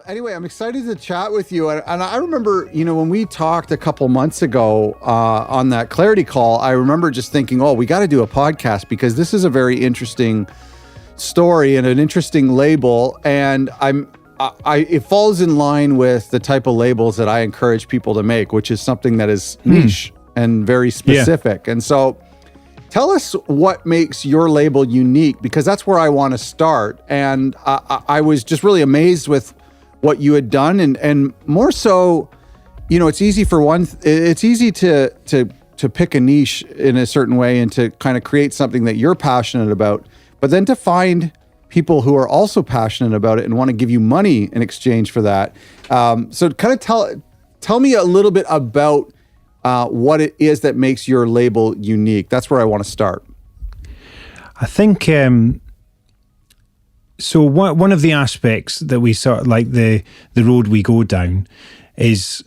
Anyway, I'm excited to chat with you. And I remember, when we talked a couple months ago on that Clarity call, I remember just thinking, we got to do a podcast because this is a very interesting story and an interesting label. And it falls in line with the type of labels that I encourage people to make, which is something that is niche and very specific. Yeah. And so tell us what makes your label unique, because that's where I want to start. And I was just really amazed with what you had done, and more so, it's easy it's easy to pick a niche in a certain way and to kind of create something that you're passionate about, but then to find people who are also passionate about it and want to give you money in exchange for that. So kind of tell me a little bit about what it is that makes your label unique. That's where I want to start. I think so one of the aspects that we sort of like the road we go down is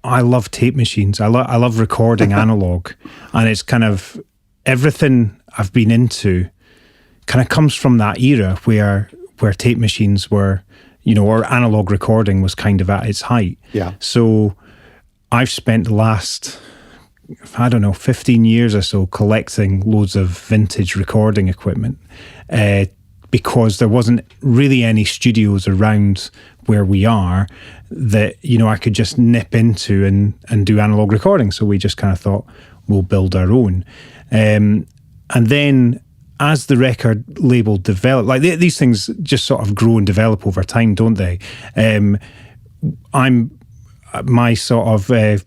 I love tape machines. I love recording analog, and it's kind of everything I've been into kind of comes from that era where tape machines were, or analog recording was kind of at its height. Yeah. So I've spent the last, 15 years or so collecting loads of vintage recording equipment because there wasn't really any studios around where we are that, I could just nip into and do analog recording. So we just kind of thought, we'll build our own. And then as the record label developed, like these things just sort of grow and develop over time, don't they? My sort of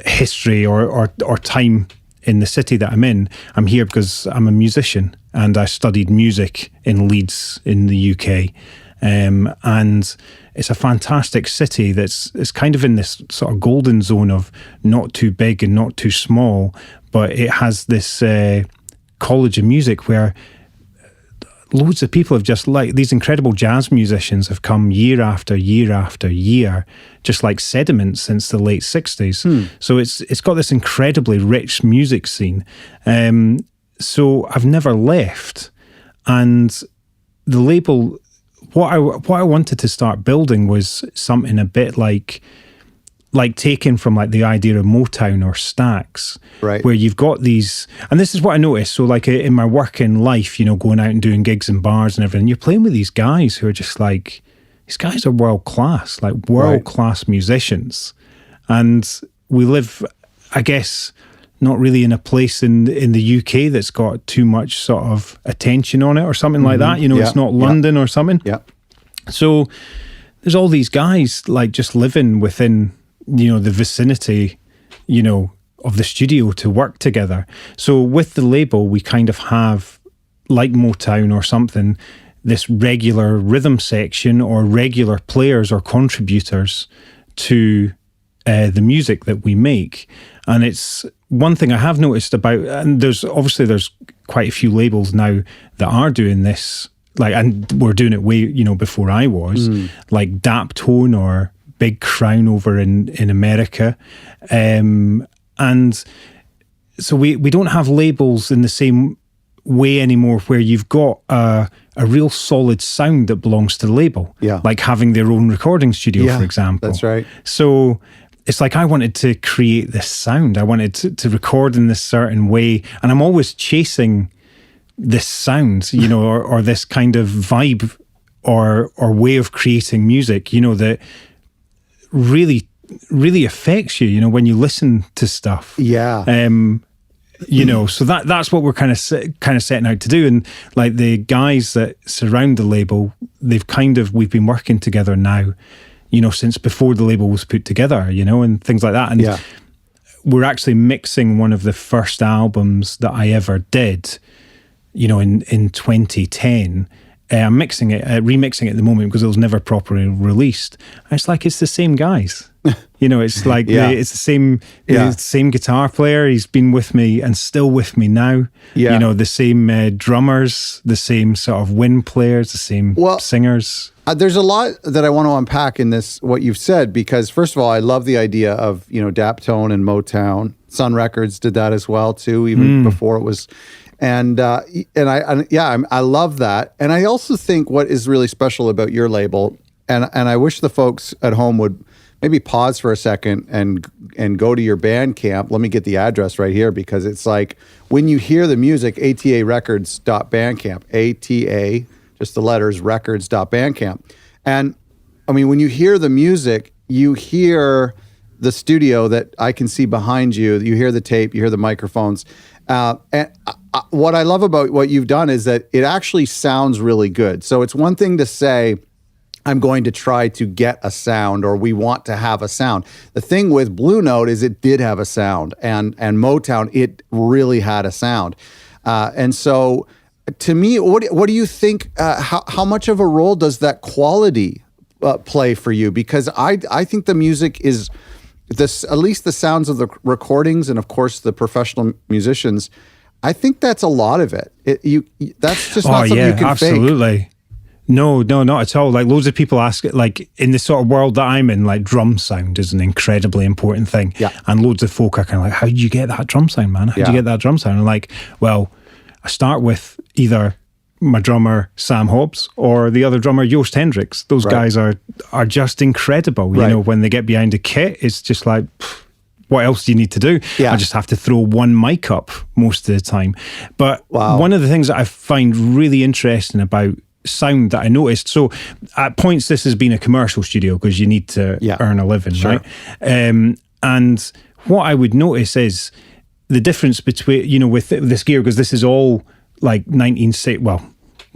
history or time in the city that I'm in, I'm here because I'm a musician and I studied music in Leeds in the UK. And it's a fantastic city it's kind of in this sort of golden zone of not too big and not too small, but it has this college of music where loads of people have just like these incredible jazz musicians have come year after year after year, just like sediment since the late 60s. So it's got this incredibly rich music scene. So I've never left. And the label, what I wanted to start building was something a bit like taken from like the idea of Motown or Stax, right? Where you've got these, and this is what I noticed. So like in my working life, going out and doing gigs and bars and everything, you're playing with these guys who are just like, these guys are world class, like world class musicians. And we live, I guess, not really in a place in the UK that's got too much sort of attention on it or something like that. It's not London or something. Yeah. So there's all these guys like just living within, the vicinity, of the studio to work together. So with the label, we kind of have, like Motown or something, this regular rhythm section or regular players or contributors to the music that we make. And it's one thing I have noticed about, and there's quite a few labels now that are doing this, like, and we're doing it way, before I was, like Daptone or Big Crown over in America. And so we don't have labels in the same way anymore where you've got a real solid sound that belongs to the label. Yeah. Like having their own recording studio, for example. That's right. So it's like I wanted to create this sound. I wanted to record in this certain way. And I'm always chasing this sound, or this kind of vibe or way of creating music, that really, really affects you, when you listen to stuff. Yeah. So that's what we're kind of setting out to do. And like the guys that surround the label, we've been working together now, since before the label was put together, and things like that. And we're actually mixing one of the first albums that I ever did, in 2010. I'm remixing it at the moment because it was never properly released. And it's like, it's the same guys. It's like it's the same guitar player. He's been with me and still with me now. Yeah. The same drummers, the same sort of wind players, the same singers. There's a lot that I want to unpack in this, what you've said, because first of all, I love the idea of, Daptone and Motown. Sun Records did that as well too, even before it was. And I love that. And I also think what is really special about your label and I wish the folks at home would maybe pause for a second and go to your Bandcamp. Let me get the address right here, because it's like when you hear the music, atarecords.bandcamp, ATA, just the letters, records.bandcamp. And I mean, when you hear the music, you hear the studio that I can see behind you. You hear the tape, you hear the microphones. And what I love about what you've done is that it actually sounds really good. So it's one thing to say, I'm going to try to get a sound, or we want to have a sound. The thing with Blue Note is it did have a sound, and Motown, it really had a sound. And so to me, what do you think, how much of a role does that quality play for you? Because I think the music is, this, at least the sounds of the recordings and of course the professional musicians, I think that's a lot of it. That's just not something you can absolutely. fake. No, not at all. Like loads of people ask, like in the sort of world that I'm in, like drum sound is an incredibly important thing. Yeah. And loads of folk are kind of like, how do you get that drum sound, man? How do you get that drum sound? And like, well, I start with either my drummer, Sam Hobbs, or the other drummer, Joost Hendricks. Those guys are just incredible. You know, when they get behind a kit, it's just like, what else do you need to do? Yeah. I just have to throw one mic up most of the time. But one of the things that I find really interesting about sound that I noticed, so at points this has been a commercial studio because you need to earn a living, right? And what I would notice is the difference between, you know, with this gear, because this is all like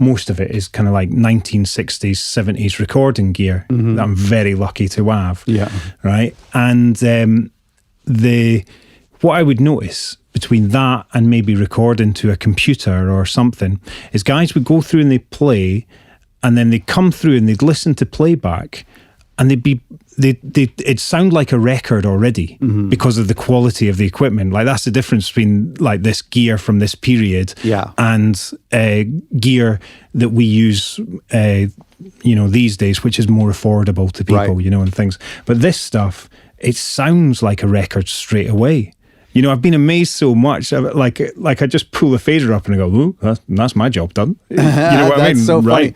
most of it is kind of like 1960s, 70s recording gear that I'm very lucky to have. Yeah. Right. And what I would notice between that and maybe recording to a computer or something is guys would go through and they play, and then they'd come through and they'd listen to playback, and it'd sound like a record already because of the quality of the equipment. Like that's the difference between like this gear from this period and gear that we use you know, these days, which is more affordable to people, you know, and things. But this stuff, it sounds like a record straight away. You know, I've been amazed so much. Like I just pull the fader up and I go, "Ooh, that's my job done." You know what I mean? That's so funny.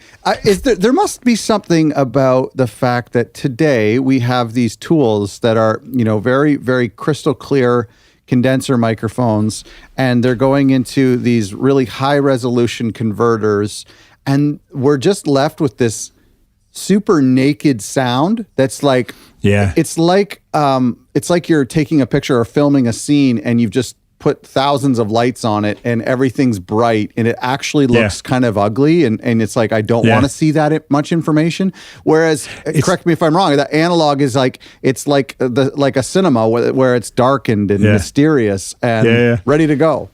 There must be something about the fact that today we have these tools that are, you know, very, very crystal clear condenser microphones, and they're going into these really high resolution converters, and we're just left with this super naked sound that's like, it's like you're taking a picture or filming a scene and you've just put thousands of lights on it and everything's bright and it actually looks kind of ugly, and it's like, I don't want to see that much information. Whereas, correct me if I'm wrong, the analog is like, it's like a cinema where it's darkened and mysterious and ready to go.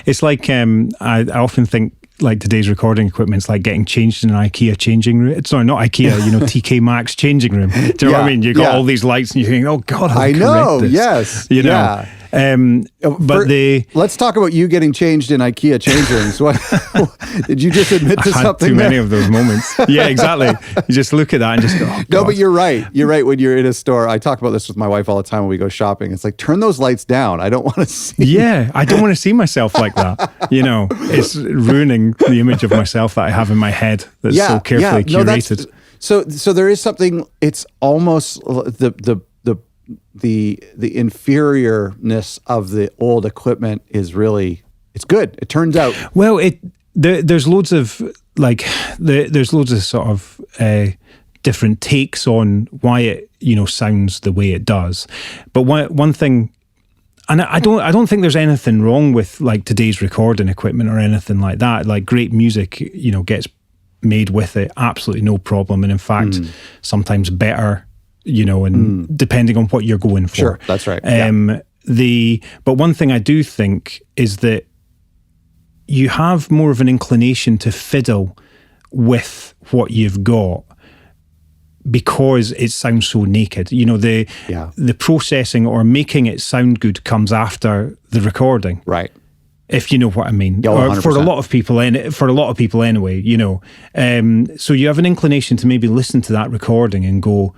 It's like I often think like today's recording equipment's like getting changed in an IKEA changing room. Sorry, not IKEA, you know, TK Maxx changing room. Do you know what I mean? You've got all these lights and you're thinking, oh God, I know, yes. You know. Let's talk about you getting changed in IKEA change rooms. What did you just admit to something? Too many of those moments. Yeah, exactly. You just look at that and just go, oh, no, but you're right. You're right. When you're in a store, I talk about this with my wife all the time when we go shopping. It's like, turn those lights down. I don't want to see. Yeah, I don't want to see myself like that. You know, it's ruining the image of myself that I have in my head that's so carefully curated. So there is something. It's almost the inferiorness of the old equipment is really, it's good. It turns out. Well, there's loads of there's loads of sort of different takes on why it, you know, sounds the way it does. But one thing, and I don't think there's anything wrong with like today's recording equipment or anything like that. Like great music, you know, gets made with it, absolutely no problem, and in fact, sometimes better. You know, and depending on what you're going for. Sure, that's right. But one thing I do think is that you have more of an inclination to fiddle with what you've got because it sounds so naked. You know, the processing or making it sound good comes after the recording. Right. If you know what I mean. Yeah, for a lot of people anyway, you know. So you have an inclination to maybe listen to that recording and go,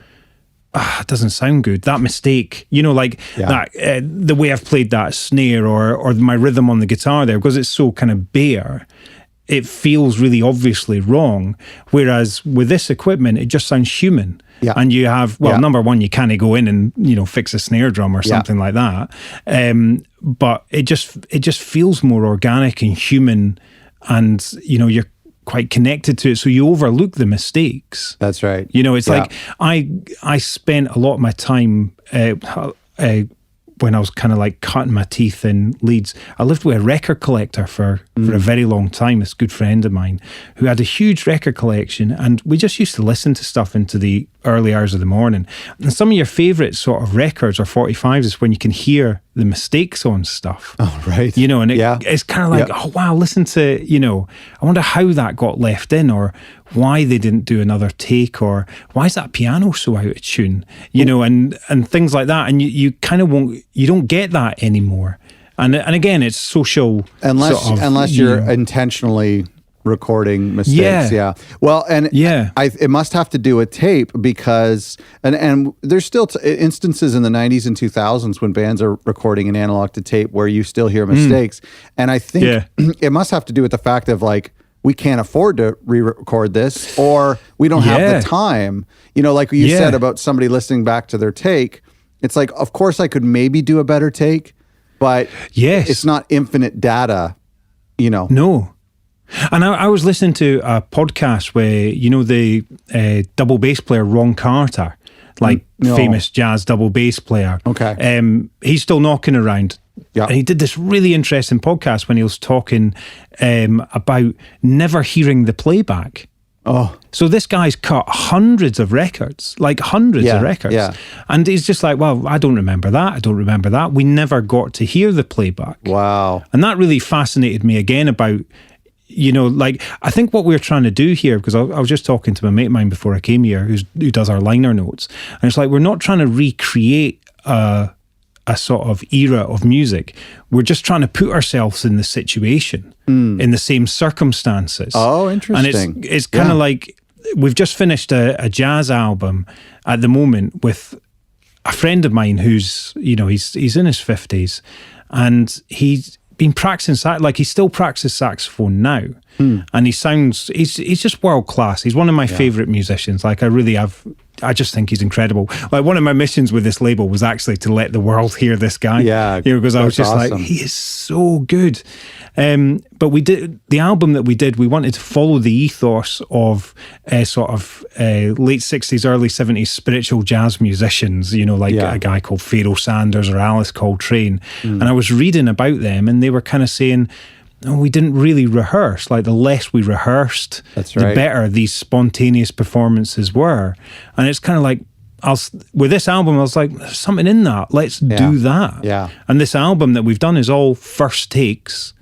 it doesn't sound good. That mistake, you know, like that, the way I've played that snare or my rhythm on the guitar there, because it's so kind of bare, it feels really obviously wrong. Whereas with this equipment, it just sounds human. Yeah. And you have, number one, you can't go in and, fix a snare drum or something like that. But it just feels more organic and human, and, you're quite connected to it. So you overlook the mistakes. That's right. It's like I spent a lot of my time when I was kind of like cutting my teeth in Leeds. I lived with a record collector for a very long time, this good friend of mine, who had a huge record collection, and we just used to listen to stuff into the early hours of the morning. And some of your favourite sort of records or 45s is when you can hear the mistakes on stuff. Oh, right. And it's kind of like, oh, wow, listen to, I wonder how that got left in, or why they didn't do another take, or why is that piano so out of tune, and things like that. And you kind of you don't get that anymore. And again, it's social. Unless you're intentionally recording mistakes. Yeah. Well, and it must have to do with tape, because, and there's still instances in the 90s and 2000s when bands are recording an analog to tape where you still hear mistakes. And I think it must have to do with the fact of like, we can't afford to re-record this, or we don't have the time. Like you said about somebody listening back to their take, it's like, of course I could maybe do a better take, but it's not infinite data, No. And I was listening to a podcast where, the double bass player Ron Carter, famous jazz double bass player. Okay. He's still knocking around. Yeah. And he did this really interesting podcast when he was talking about never hearing the playback. Oh. So this guy's cut hundreds of records, of records. Yeah. And he's just like, well, I don't remember that. I don't remember that. We never got to hear the playback. Wow. And that really fascinated me again about, I think what we're trying to do here, because I was just talking to my mate of mine before I came here who does our liner notes. And it's like, we're not trying to recreate a sort of era of music. We're just trying to put ourselves in the situation, in the same circumstances. Oh, interesting. And it's kind of like, we've just finished a jazz album at the moment with a friend of mine who's, he's in his 50s, and he's been practicing, he still practices saxophone now. And he's just world class. He's one of my favorite musicians. I just think he's incredible. Like, one of my missions with this label was actually to let the world hear this guy. Yeah. Because I was just awesome. he is so good. But we did the album that we did, we wanted to follow the ethos of late 60s, early 70s spiritual jazz musicians, a guy called Pharoah Sanders or Alice Coltrane. And I was reading about them, and they were kind of saying, we didn't really rehearse. Like, the less we rehearsed, the better these spontaneous performances were. And it's kind of like, with this album, I was like, there's something in that. Let's do that. Yeah. And this album that we've done is all first takes.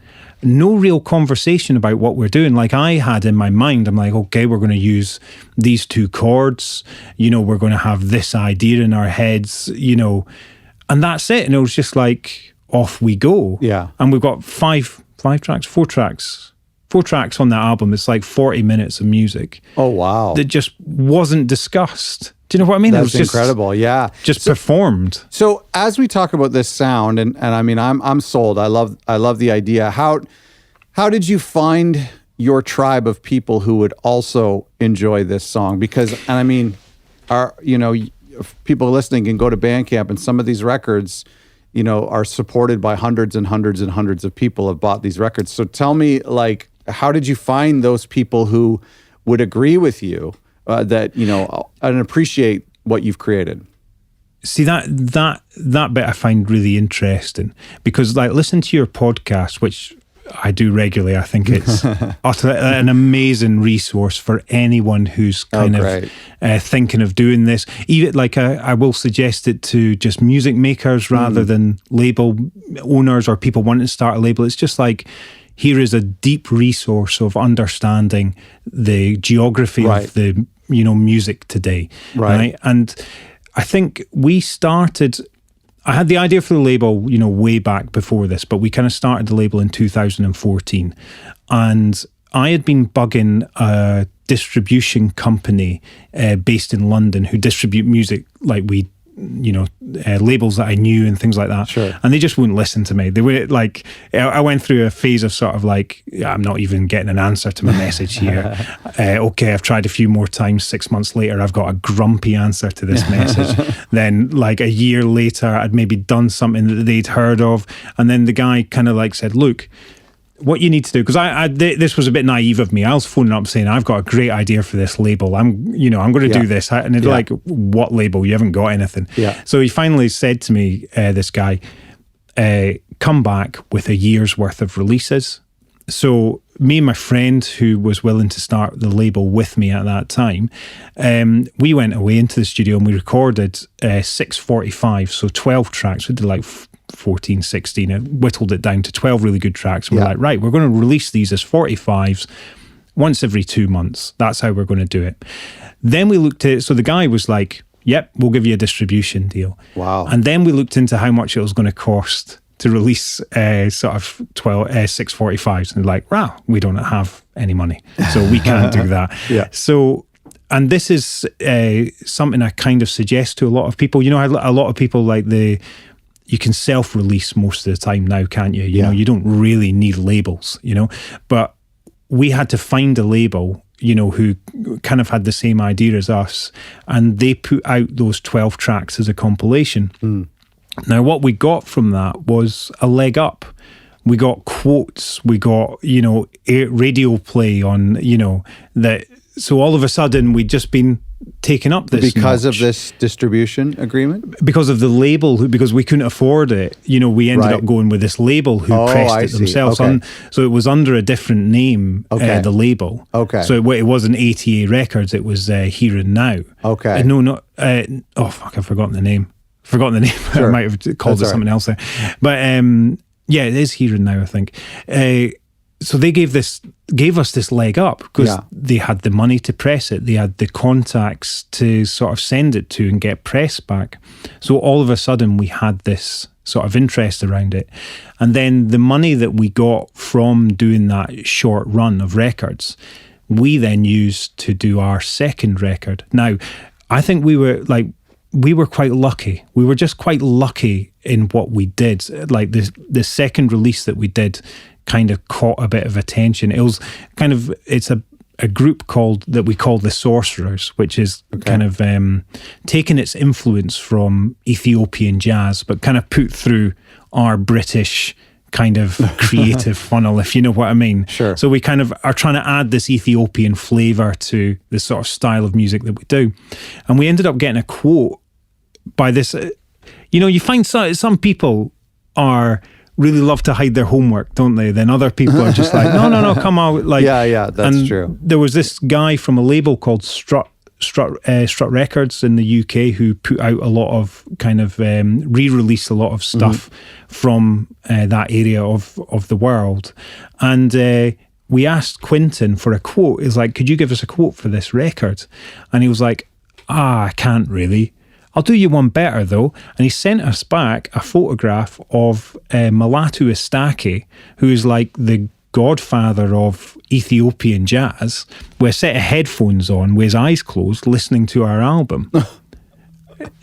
No real conversation about what we're doing. Like, I had in my mind, I'm like, okay, we're going to use these two chords. We're going to have this idea in our heads, and that's it. And it was just like, off we go. Yeah. And we've got four tracks on that album. It's like 40 minutes of music. Oh, wow. That just wasn't discussed. Do you know what I mean? That's it was incredible. Yeah. Just performed. So as we talk about this sound, and I mean, I'm sold. I love the idea. How did you find your tribe of people who would also enjoy this song? Because, and I mean, people listening can go to Bandcamp, and some of these records, are supported by hundreds and hundreds and hundreds of people have bought these records. So tell me, how did you find those people who would agree with you that, and appreciate what you've created? See, that bit I find really interesting, because listen to your podcast, which I do regularly. I think it's an amazing resource for anyone who's kind of thinking of doing this. Even I will suggest it to just music makers rather than label owners or people wanting to start a label. It's just like, here is a deep resource of understanding the geography of the music today. Right. And I think I had the idea for the label, way back before this, but we kind of started the label in 2014. And I had been bugging a distribution company based in London who distribute music like we labels that I knew and things like that. Sure. And they just wouldn't listen to me. They were like, I went through a phase of sort of like, I'm not even getting an answer to my message here. Okay, I've tried a few more times. 6 months later, I've got a grumpy answer to this message. Then like a year later, I'd maybe done something that they'd heard of. And then the guy kind of like said, look, what you need to do, because this was a bit naive of me. I was phoning up saying, I've got a great idea for this label. I'm going to do this. And they're like, what label? You haven't got anything. Yeah. So he finally said to me, this guy, come back with a year's worth of releases. So me and my friend who was willing to start the label with me at that time, we went away into the studio and we recorded 645, so 12 tracks. We did like 14, 16, and whittled it down to 12 really good tracks. And we're like, right, we're going to release these as 45s once every 2 months. That's how we're going to do it. Then we looked at, so the guy was like, yep, we'll give you a distribution deal. Wow. And then we looked into how much it was going to cost to release sort of 645s. And like, wow, we don't have any money, so we can't do that. Yeah. So, and this is something I kind of suggest to a lot of people. You know, a lot of people like you can self-release most of the time now, can't you? You know, you don't really need labels, but we had to find a label, who kind of had the same idea as us, and they put out those 12 tracks as a compilation. Now, what we got from that was a leg up. We got quotes, we got, radio play on, that. So all of a sudden we'd just been taken up this because notch. of this distribution agreement, because of the label, because we couldn't afford it. We ended up going with this label who pressed it themselves. Okay. So it was under a different name, the label. Okay. So it wasn't ATA Records, it was Here and Now. Okay. No, not I've forgotten the name. Sure. I might have called it something else there. But it is Here and Now, I think. So they gave us this leg up because they had the money to press it. They had the contacts to sort of send it to and get press back. So all of a sudden we had this sort of interest around it. And then the money that we got from doing that short run of records, we then used to do our second record. Now, I think we were quite lucky. We were just quite lucky in what we did. Like the second release that we did kind of caught a bit of attention. It was it's a group that we call the Sorcerers, which is kind of taken its influence from Ethiopian jazz, but kind of put through our British kind of creative funnel, if you know what I mean. Sure. So we kind of are trying to add this Ethiopian flavour to the sort of style of music that we do. And we ended up getting a quote by this, you find some people really love to hide their homework, don't they? Then other people are just like, no, come on. Like, that's true. There was this guy from a label called Strut Records in the UK who put out a lot of kind of re-released a lot of stuff from that area of the world. And we asked Quinton for a quote. He's like, could you give us a quote for this record? And he was like, I can't really. I'll do you one better though. And he sent us back a photograph of Mulatu Astatke, who is like the godfather of Ethiopian jazz, with a set of headphones on, with his eyes closed, listening to our album.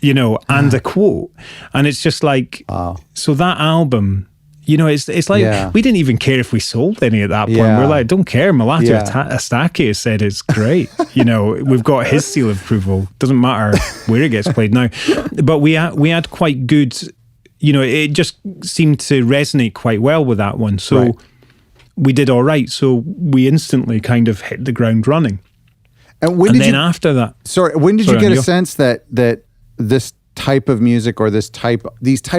And a quote. And it's just like, so that album, it's like, we didn't even care if we sold any at that point. We're like, don't care. Mulatu Astatke has said it's great. We've got his seal of approval. Doesn't matter where it gets played now. But we had quite good, it just seemed to resonate quite well with that one. So we did all right. So we instantly kind of hit the ground running. And after that, when did you get a sense that this type of music or these type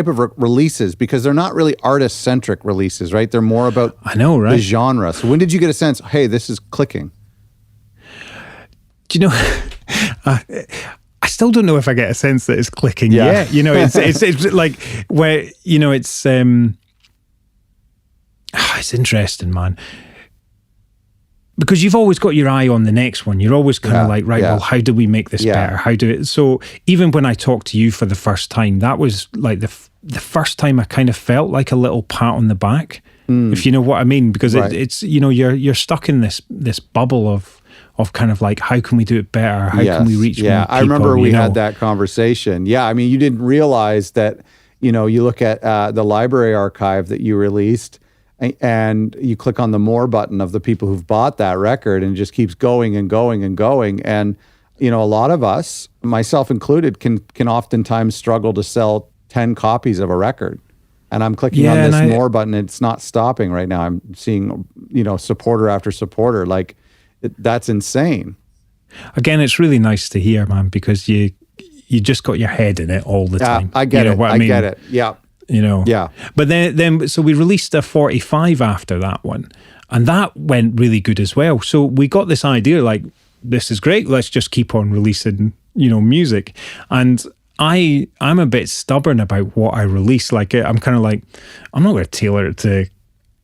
of releases, because they're not really artist-centric releases, right? They're more about the genre. So when did you get a sense, hey, this is clicking? Do you know, I still don't know if I get a sense that it's clicking yet. It's like where, it's interesting, man. Because you've always got your eye on the next one. You're always kind of like, well, how do we make this better? So even when I talked to you for the first time, that was like the first time I kind of felt like a little pat on the back, if you know what I mean. Because it's you're stuck in this bubble of kind of like, how can we do it better? How can we reach more people? I remember we had that conversation. Yeah, I mean, you didn't realize that, you know, you look at the library archive that you released and you click on the more button of the people who've bought that record, and it just keeps going and going and going. And, you know, a lot of us, myself included, can oftentimes struggle to sell 10 copies of a record. And I'm clicking on this more button, and it's not stopping right now. I'm seeing, you know, supporter after supporter. Like, that's insane. Again, it's really nice to hear, man, because you just got your head in it all the time. I get it. I get it. Yeah. You know. Yeah. But then so we released a 45 after that one, and that went really good as well. So we got this idea, like, this is great. Let's just keep on releasing, you know, music. And I'm a bit stubborn about what I release. Like, I'm kind of like, I'm not going to tailor it to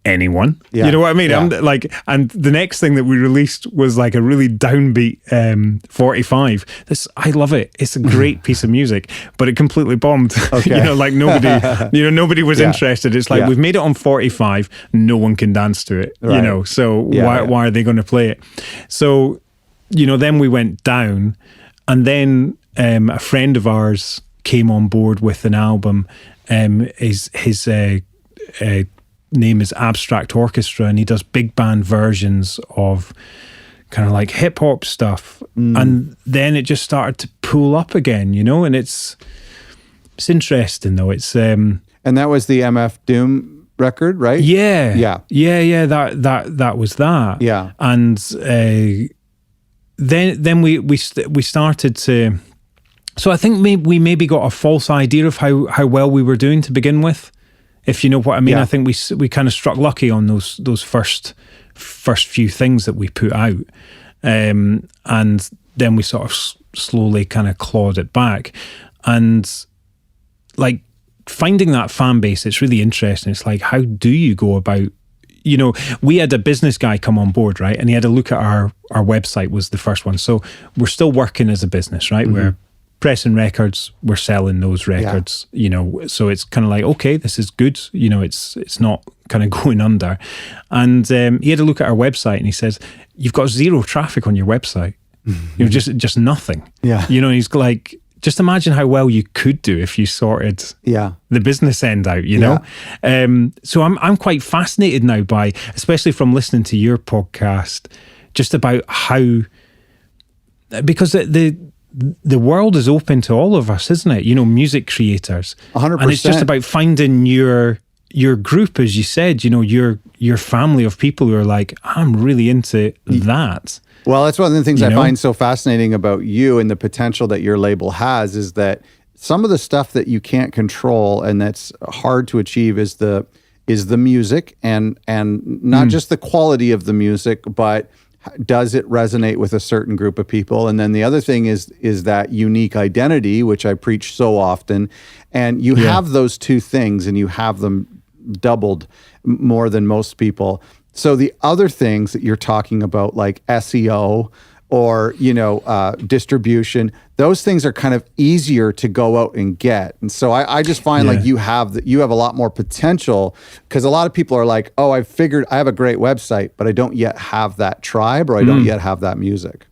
anyone. Yeah. You know what I mean? Yeah. I'm like, and the next thing that we released was like a really downbeat 45. I love it. It's a great piece of music, but it completely bombed. Okay. You know, like nobody was interested. It's like, we've made it on 45. No one can dance to it. Right. You know, so why are they going to play it? So, you know, then we went down, and then a friend of ours came on board with an album. His name is Abstract Orchestra, and he does big band versions of kind of like hip hop stuff. And then it just started to pull up again, you know, and it's interesting though. It's and that was the MF Doom record, right? Yeah. That was that. Yeah. And then we started to. So I think we maybe got a false idea of how well we were doing to begin with, if you know what I mean. Yeah. I think we kind of struck lucky on those first few things that we put out, and then we sort of slowly kind of clawed it back, and like finding that fan base. It's really interesting. It's like, how do you go about? You know, we had a business guy come on board, right, and he had a look at our website. Was the first one. So we're still working as a business, right? Mm-hmm. We're pressing records, we're selling those records, you know, so it's kind of like, okay, this is good, you know, it's not kind of going under. And he had a look at our website, and he says, you've got zero traffic on your website, you know, just nothing. Yeah. You know, he's like, just imagine how well you could do if you sorted the business end out, you know? So I'm quite fascinated now by, especially from listening to your podcast, just about how, because the world is open to all of us, isn't it? You know, music creators. 100%. And it's just about finding your group, as you said, you know, your family of people who are like, I'm really into that. Well, that's one of the things I find so fascinating about you and the potential that your label has, is that some of the stuff that you can't control and that's hard to achieve is the music, and not just the quality of the music, but does it resonate with a certain group of people? And then the other thing is that unique identity, which I preach so often. And you have those two things, and you have them doubled more than most people. So the other things that you're talking about, like SEO or, you know, distribution, those things are kind of easier to go out and get. And so I just find like you have a lot more potential, because a lot of people are like, oh, I have a great website, but I don't yet have that tribe, or I don't yet have that music.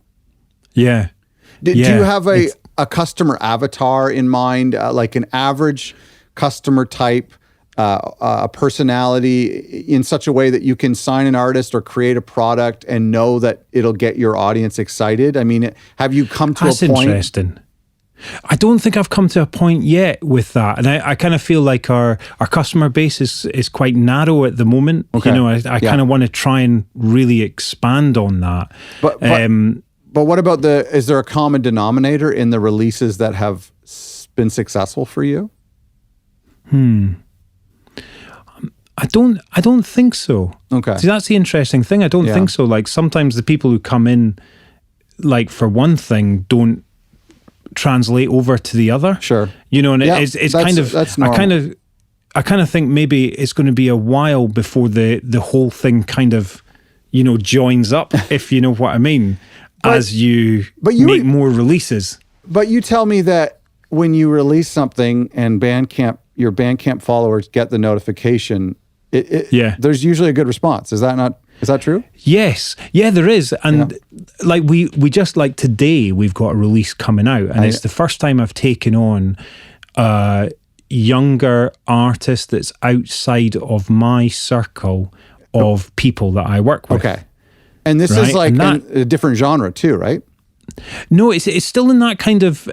Yeah. Do you have a customer avatar in mind, like an average customer type, a personality in such a way that you can sign an artist or create a product and know that it'll get your audience excited? I mean, have you come to a point? That's interesting. I don't think I've come to a point yet with that. And I kind of feel like our customer base is quite narrow at the moment. Okay. You know, I kind of want to try and really expand on that. But what about is there a common denominator in the releases that have been successful for you? I don't think so. Okay. See, that's the interesting thing. I don't think so. Like, sometimes the people who come in, like, for one thing, don't translate over to the other. Sure. You know, and it's kind of, that's normal. I kind of think maybe it's going to be a while before the whole thing kind of, you know, joins up, if you know what I mean, as you make more releases. But you tell me that when you release something and your Bandcamp followers get the notification, there's usually a good response. Is that not Is that true? Yes. Yeah, there is. And like we just like today, we've got a release coming out, and it's the first time I've taken on a younger artist that's outside of my circle of people that I work with. Okay. And this is like a different genre too, right? No, it's still in that kind of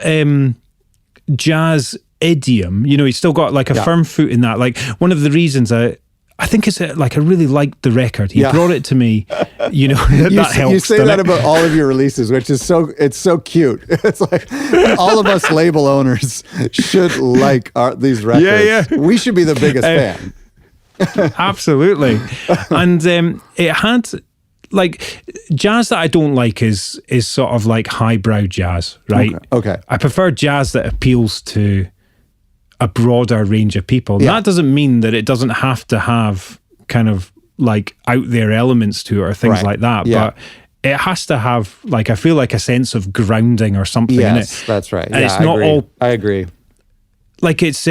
jazz idiom. You know, he's still got like a firm foot in that. Like one of the reasons I think it's like I really liked the record. He brought it to me. You know, that helps. You say that about all of your releases, which is it's so cute. It's like all of us label owners should like these records. Yeah. We should be the biggest fan. Absolutely. And it had like jazz that I don't like is sort of like highbrow jazz, right? Okay. I prefer jazz that appeals to a broader range of people. Yeah. That doesn't mean that it doesn't have to have kind of like out there elements to it or things like that. Yeah. But it has to have like, I feel like a sense of grounding or something in it. Yes, that's right. And it's not all. I agree. Like it's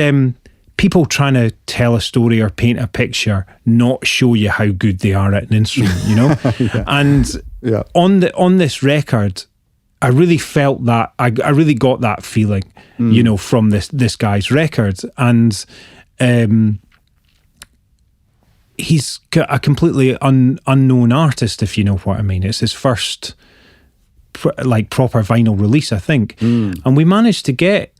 people trying to tell a story or paint a picture, not show you how good they are at an instrument, you know? And on this record, I really felt that, I really got that feeling, you know, from this guy's record. And he's a completely unknown artist, if you know what I mean. It's his first like proper vinyl release, I think. And we managed to get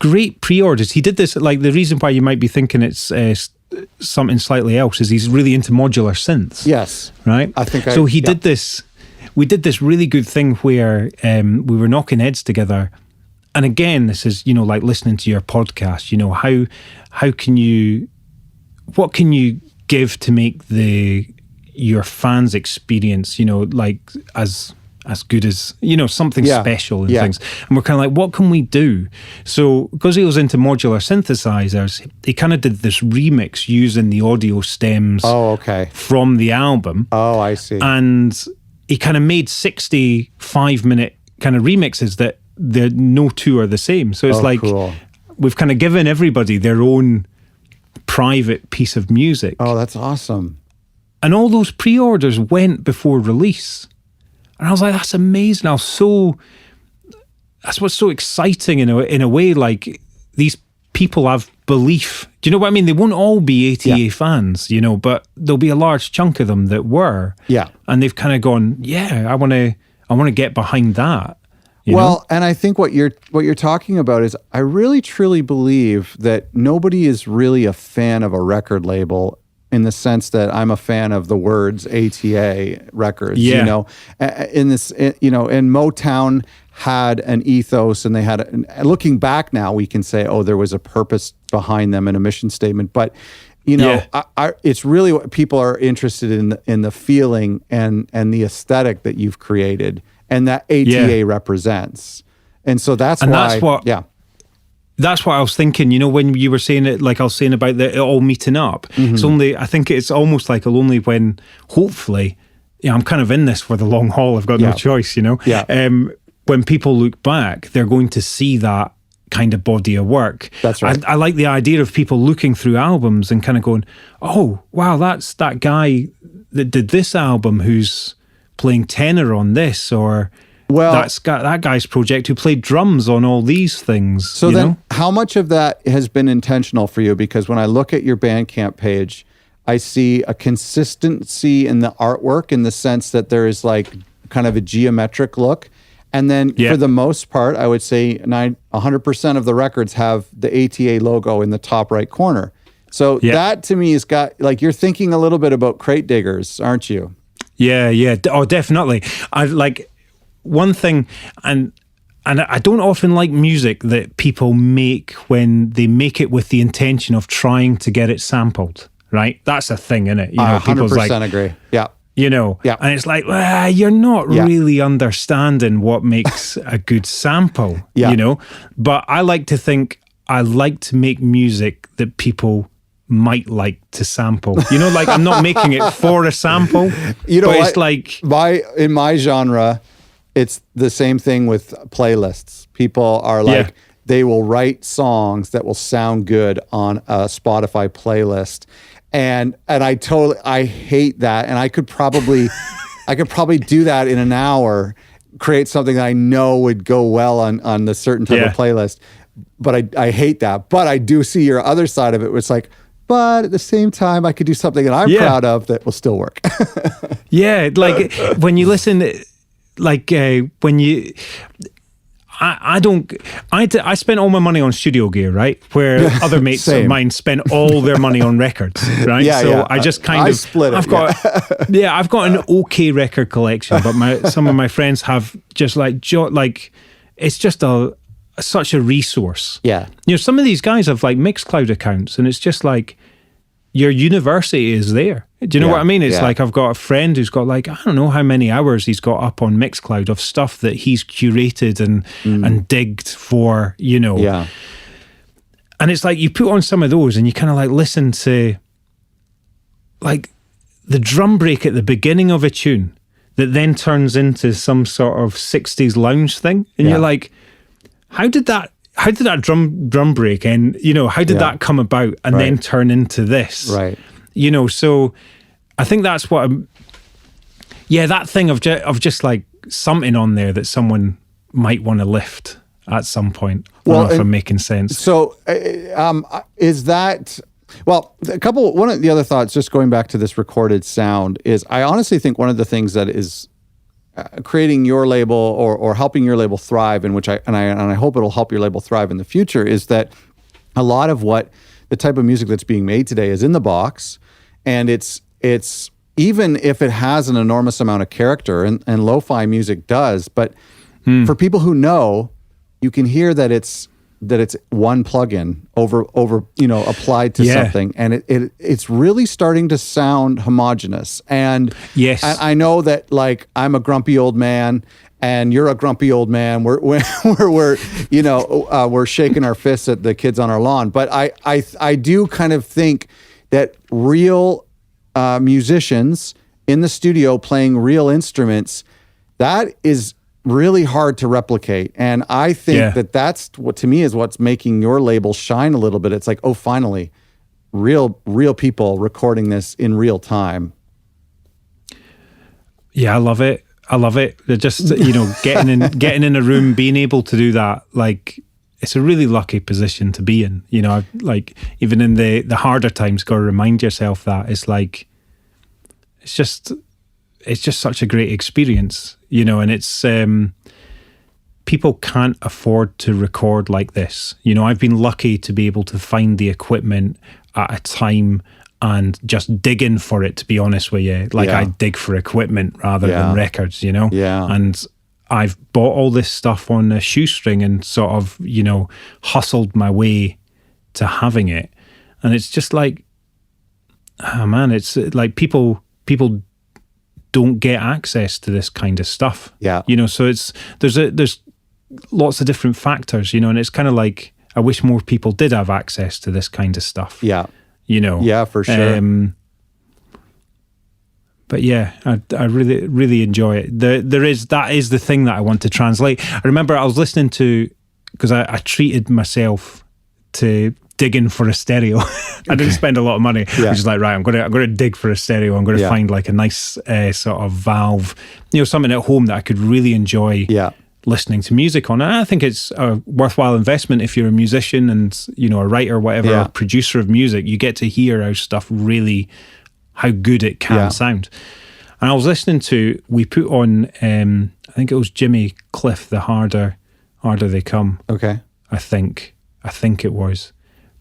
great pre-orders. He did this, like the reason why you might be thinking it's something slightly else is he's really into modular synths. Yes. Right? I think so he did this. We did this really good thing where we were knocking heads together. And again, this is, you know, like listening to your podcast, you know, how can you, what can you give to make your fans' experience, you know, like as good as, you know, something special and things. And we're kind of like, what can we do? So because he was into modular synthesizers, he kind of did this remix using the audio stems from the album. Oh, I see. And he kind of made 65-minute kind of remixes that no two are the same. So it's we've kind of given everybody their own private piece of music. Oh, that's awesome. And all those pre-orders went before release. And I was like, that's amazing. That's what's so exciting in a way, like these people have belief. Do you know what I mean? They won't all be ATA fans, you know, but there'll be a large chunk of them that were. Yeah. And they've kind of gone, I want to get behind that. You know? And I think what you're talking about is I really truly believe that nobody is really a fan of a record label in the sense that I'm a fan of the words ATA records, you know, and Motown had an ethos and they had, looking back now, we can say, oh, there was a purpose behind them and a mission statement. But, you know, it's really what people are interested in the feeling and the aesthetic that you've created and that ATA represents. And so that's what I was thinking, you know, when you were saying it, like I was saying about it all meeting up. I think it's almost like only when, hopefully, I'm kind of in this for the long haul. I've got no choice, you know. When people look back, they're going to see that kind of body of work. That's right. I like the idea of people looking through albums and kind of going, oh, wow, that's that guy that did this album who's playing tenor on this, or that guy's project who played drums on all these things. So then how much of that has been intentional for you? Because when I look at your Bandcamp page, I see a consistency in the artwork in the sense that there is like kind of a geometric look. And then for the most part, I would say 100% of the records have the ATA logo in the top right corner. So that to me has got, like, you're thinking a little bit about Crate Diggers, aren't you? Yeah. Oh, definitely. I like one thing, and I don't often like music that people make when they make it with the intention of trying to get it sampled, right? That's a thing, isn't it? You know, 100% agree. Yeah. You know, and it's like, you're not really understanding what makes a good sample, you know? But I like to think I like to make music that people might like to sample. You know, like I'm not making it for a sample. You know, but it's like in my genre, it's the same thing with playlists. People are like, they will write songs that will sound good on a Spotify playlist. And I hate that. And I could probably do that in an hour, create something that I know would go well on the certain type of playlist. But I hate that. But I do see your other side of it, where it's like, but at the same time, I could do something that I'm proud of that will still work. Yeah, like when you listen, like when you, I spent all my money on studio gear, right? Where other mates of mine spent all their money on records, right? I just kind of split it. I've got an okay record collection, but some of my friends have just like it's just such a resource. Yeah. Some of these guys have like Mixcloud accounts, and it's just like your university is there. Do you know what I mean? It's like I've got a friend who's got like, I don't know how many hours he's got up on Mixcloud of stuff that he's curated and digged for, Yeah. And it's like you put on some of those and you kind of like listen to like the drum break at the beginning of a tune that then turns into some sort of 60s lounge thing. And you're like, how did that drum break and how did that come about and then turn into this, right? So I think that's what that thing of just like something on there that someone might want to lift at some point. I don't know if I'm making sense. So is that one of the other thoughts, just going back to this recorded sound, is I honestly think one of the things that is creating your label or helping your label thrive, and I hope it'll help your label thrive in the future, is that a lot of what the type of music that's being made today is in the box, and it's even if it has an enormous amount of character, and lo-fi music does, but for people who know, you can hear that it's one plugin over applied to something, and it's really starting to sound homogenous. And yes, I know that like I'm a grumpy old man and you're a grumpy old man. We're shaking our fists at the kids on our lawn. But I do kind of think that real musicians in the studio playing real instruments, that is really hard to replicate. And I think that's what, to me, is what's making your label shine a little bit. It's like, oh, finally, real people recording this in real time. Yeah, I love it. They're just, getting in a room, being able to do that, like, it's a really lucky position to be in. Like, even in the harder times, got to remind yourself that it's like, it's just such a great experience, and it's people can't afford to record like this. I've been lucky to be able to find the equipment at a time and just dig in for it, to be honest with you. Like I dig for equipment rather than records, Yeah. And I've bought all this stuff on a shoestring and sort of, hustled my way to having it. And it's just like, oh man, it's like people don't get access to this kind of stuff. Yeah. So there's lots of different factors, and it's kind of like, I wish more people did have access to this kind of stuff. Yeah. Yeah, for sure. But yeah, I really, really enjoy it. That is the thing that I want to translate. I remember I was listening to, because I treated myself to digging for a stereo. I didn't spend a lot of money. I was just like, right, I'm gonna dig for a stereo. I'm gonna find like a nice sort of Valve, something at home that I could really enjoy listening to music on. And I think it's a worthwhile investment if you're a musician and a writer, whatever, a producer of music. You get to hear how good it can sound. And I was listening to, we put on, I think it was Jimmy Cliff, The Harder They Come. Okay. I think it was.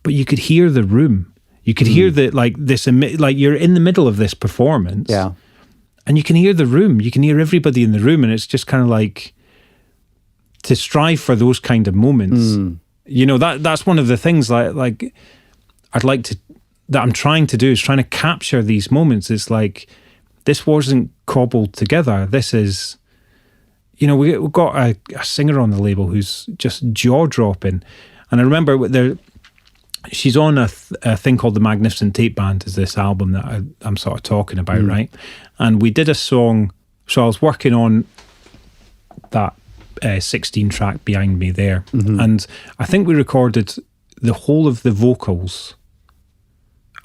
But you could hear the room. You could hear that, like, this, like, you're in the middle of this performance. Yeah. And you can hear the room. You can hear everybody in the room. And it's just kind of like, to strive for those kind of moments. That's one of the things like I'd like to, that I'm trying to do, is trying to capture these moments. It's like, this wasn't cobbled together. This is, we've got a singer on the label who's just jaw-dropping. And I remember she's on a thing called The Magnificent Tape Band, is this album that I'm sort of talking about, right? And we did a song, so I was working on that 16 track behind me there. And I think we recorded the whole of the vocals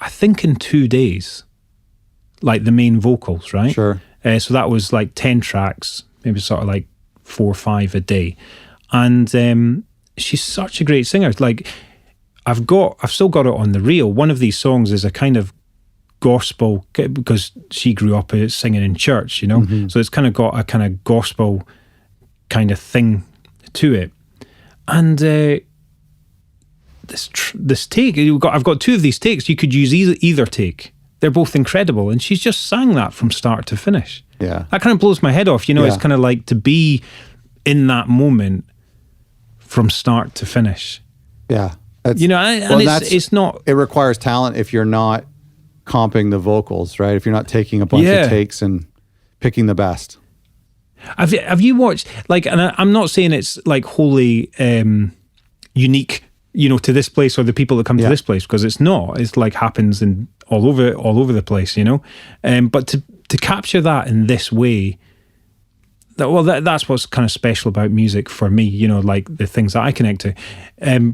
I think in 2 days, like the main vocals, right? Sure. So that was like 10 tracks, maybe sort of like 4 or 5 a day. And she's such a great singer. Like I've still got it on the reel. One of these songs is a kind of gospel, because she grew up singing in church, you know? So it's kind of got a kind of gospel kind of thing to it. And this take, I've got 2 of these takes. You could use either take. They're both incredible. And she's just sang that from start to finish. Yeah. That kind of blows my head off. You know, It's kind of like to be in that moment from start to finish. Yeah. You know, and it's not... It requires talent if you're not comping the vocals, right? If you're not taking a bunch of takes and picking the best. Have you watched, like, and I'm not saying it's like wholly unique, you know, to this place or the people that come to this place, because it's not. It's like happens in all over the place, you know. But to capture that in this way, that's what's kind of special about music for me, you know, like the things that I connect to.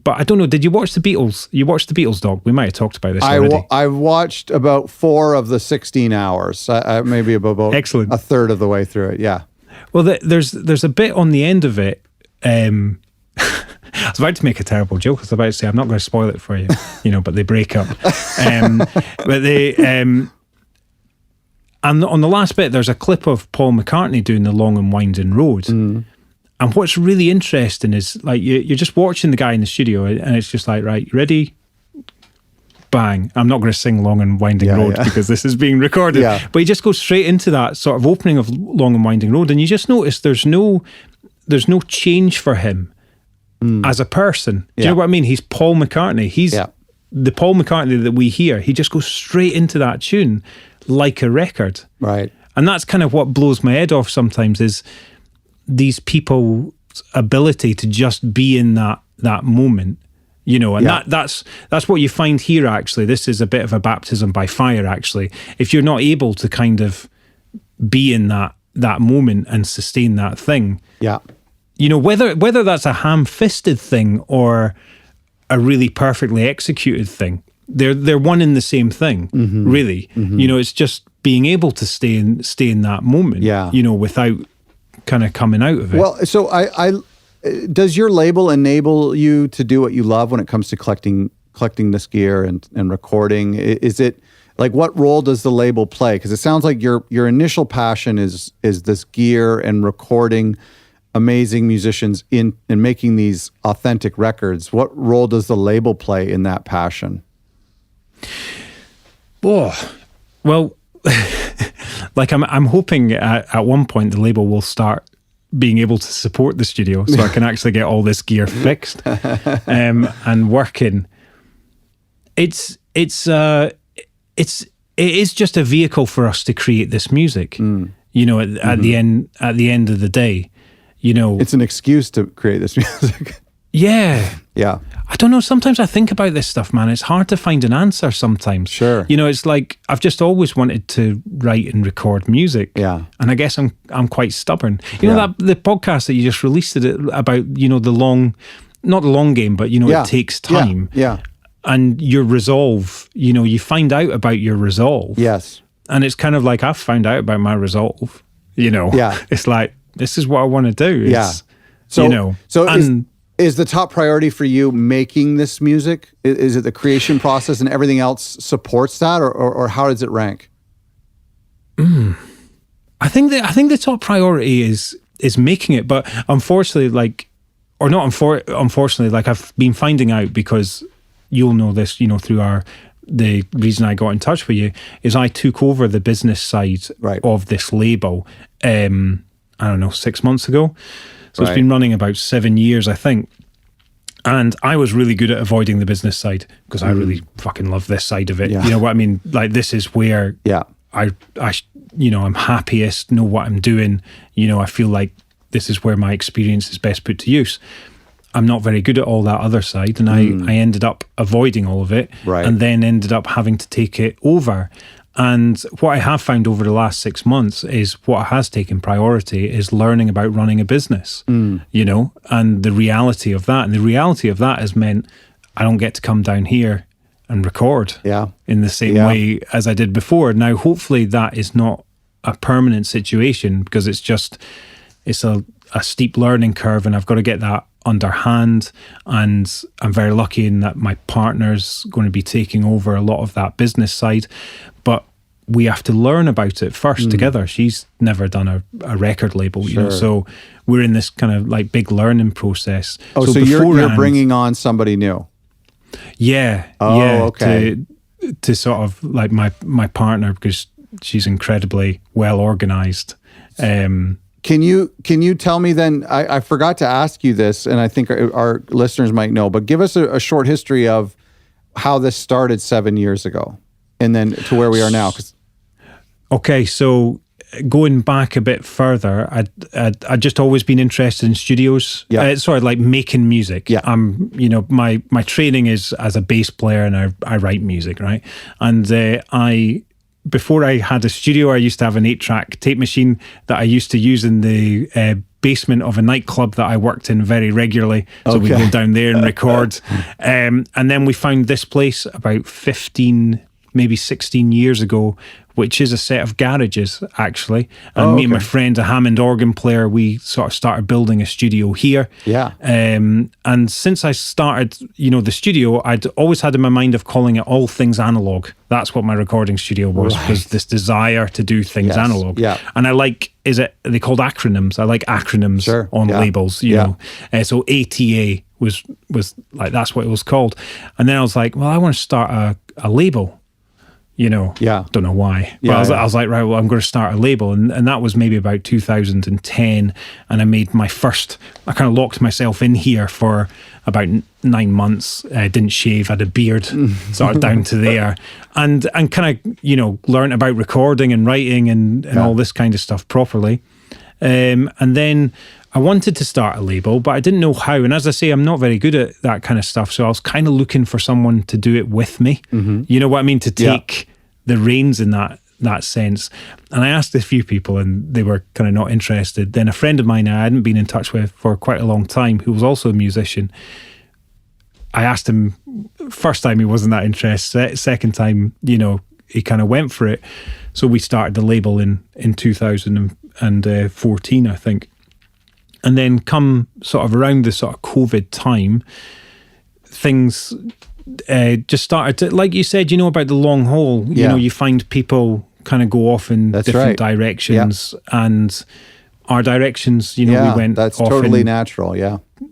But I don't know, did you watch the Beatles? You watched the Beatles, Doc? We might have talked about this already. I watched about 4 of the 16 hours, maybe about Excellent. a third of the way through it, yeah. Well, there's a bit on the end of it. I was about to make a terrible joke. I was about to say, I'm not going to spoil it for you, you know, but they break up. But they... And on the last bit, there's a clip of Paul McCartney doing the Long and Winding Road. And what's really interesting is, like, you're just watching the guy in the studio, and it's just like, right, you ready? Bang. I'm not going to sing Long and Winding Road because this is being recorded. Yeah. But he just goes straight into that sort of opening of Long and Winding Road, and you just notice there's no change for him as a person. Do you know what I mean? He's Paul McCartney. He's the Paul McCartney that we hear. He just goes straight into that tune, like a record. Right. And that's kind of what blows my head off sometimes, is these people's ability to just be in that moment, you know, and that's what you find here, actually. This is a bit of a baptism by fire, actually. If you're not able to kind of be in that moment and sustain that thing. Yeah. You know, whether that's a ham-fisted thing or a really perfectly executed thing, they're one in the same thing, really. You know, it's just being able to stay in that moment, you know, without kind of coming out of it. Well, so I does your label enable you to do what you love when it comes to collecting this gear and recording? Is it, like, what role does the label play? Because it sounds like your initial passion is this gear and recording amazing musicians in making these authentic records. What role does the label play in that passion? Oh, well, like I'm hoping at one point the label will start being able to support the studio, so I can actually get all this gear fixed and working. It is just a vehicle for us to create this music. You know, at the end of the day, you know, it's an excuse to create this music. Yeah. I don't know. Sometimes I think about this stuff, man. It's hard to find an answer sometimes. Sure. You know, it's like I've just always wanted to write and record music. Yeah. And I guess I'm quite stubborn. You know, that the podcast that you just released about, you know, not the long game, but, you know, it takes time. Yeah. And your resolve, you know, you find out about your resolve. Yes. And it's kind of like I've found out about my resolve, you know. Yeah. It's like, this is what I want to do. So, you know. So is the top priority for you making this music? Is it the creation process and everything else supports that, or how does it rank? I think the top priority is making it, but unfortunately, unfortunately, like I've been finding out, because you'll know this, you know, through the reason I got in touch with you, is I took over the business side of this label, I don't know, 6 months ago. So it's been running about 7 years, I think. And I was really good at avoiding the business side, because I really fucking love this side of it. You know what I mean? Like, this is where I you know, I'm happiest, know what I'm doing. You know, I feel like this is where my experience is best put to use. I'm not very good at all that other side, and I ended up avoiding all of it, and then ended up having to take it over. And what I have found over the last 6 months is what has taken priority is learning about running a business, you know, and the reality of that. And the reality of that has meant I don't get to come down here and record Yeah. in the same Yeah. way as I did before. Now, hopefully that is not a permanent situation, because it's a steep learning curve, and I've got to get that underhand. And I'm very lucky in that my partner's going to be taking over a lot of that business side, but we have to learn about it first together. She's never done a record label, you know, so we're in this kind of like big learning process. Oh, so you're bringing on somebody new. Yeah. Oh, yeah. okay. To sort of like my partner, because she's incredibly well organized. Can you tell me then, I forgot to ask you this, and I think our listeners might know, but give us a short history of how this started 7 years ago and then to where we are now. Okay, so going back a bit further, I'd just always been interested in studios. Yeah. Like making music. Yeah. You know, my training is as a bass player, and I write music, right? And before I had a studio, I used to have an 8-track tape machine that I used to use in the basement of a nightclub that I worked in very regularly. So we'd go down there and record. And then we found this place about 15, maybe 16 years ago, which is a set of garages, actually. And me and my friend, a Hammond organ player, we sort of started building a studio here. Yeah. And since I started, you know, the studio, I'd always had in my mind of calling it All Things Analog. That's what my recording studio was this desire to do things analog. Yeah. And they called acronyms. I like acronyms on labels, you know. So ATA was like, that's what it was called. And then I was like, well, I want to start a label. You know, don't know why. But I was like, right, well, I'm going to start a label. And that was maybe about 2010. And I made my first, I kind of locked myself in here for about 9 months. I didn't shave, had a beard, sort of down to there. And kind of, you know, learned about recording and writing and all this kind of stuff properly. And then I wanted to start a label, but I didn't know how. And as I say, I'm not very good at that kind of stuff. So I was kind of looking for someone to do it with me. You know what I mean? To take the reins in that sense. And I asked a few people and they were kind of not interested. Then a friend of mine I hadn't been in touch with for quite a long time, who was also a musician, I asked him, first time he wasn't that interested. Second time, you know, he kind of went for it. So we started the label in 2014, I think. And then come sort of around the sort of COVID time, things just started to, like you said, you know, about the long haul. You know, you find people kind of go off in different directions. And our directions, you know, we went that's off totally natural,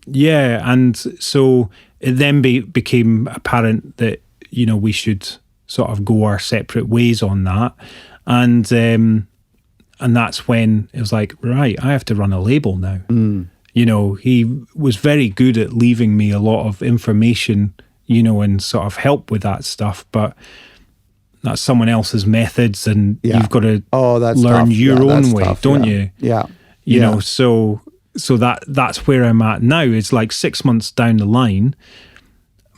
Yeah, and so it then became apparent that, you know, we should sort of go our separate ways on that. And that's when it was like, right, I have to run a label now. You know, he was very good at leaving me a lot of information, you know, and sort of help with that stuff. But that's someone else's methods, and you've got to learn your own way, don't you? Yeah. You know, so that's where I'm at now. It's like 6 months down the line.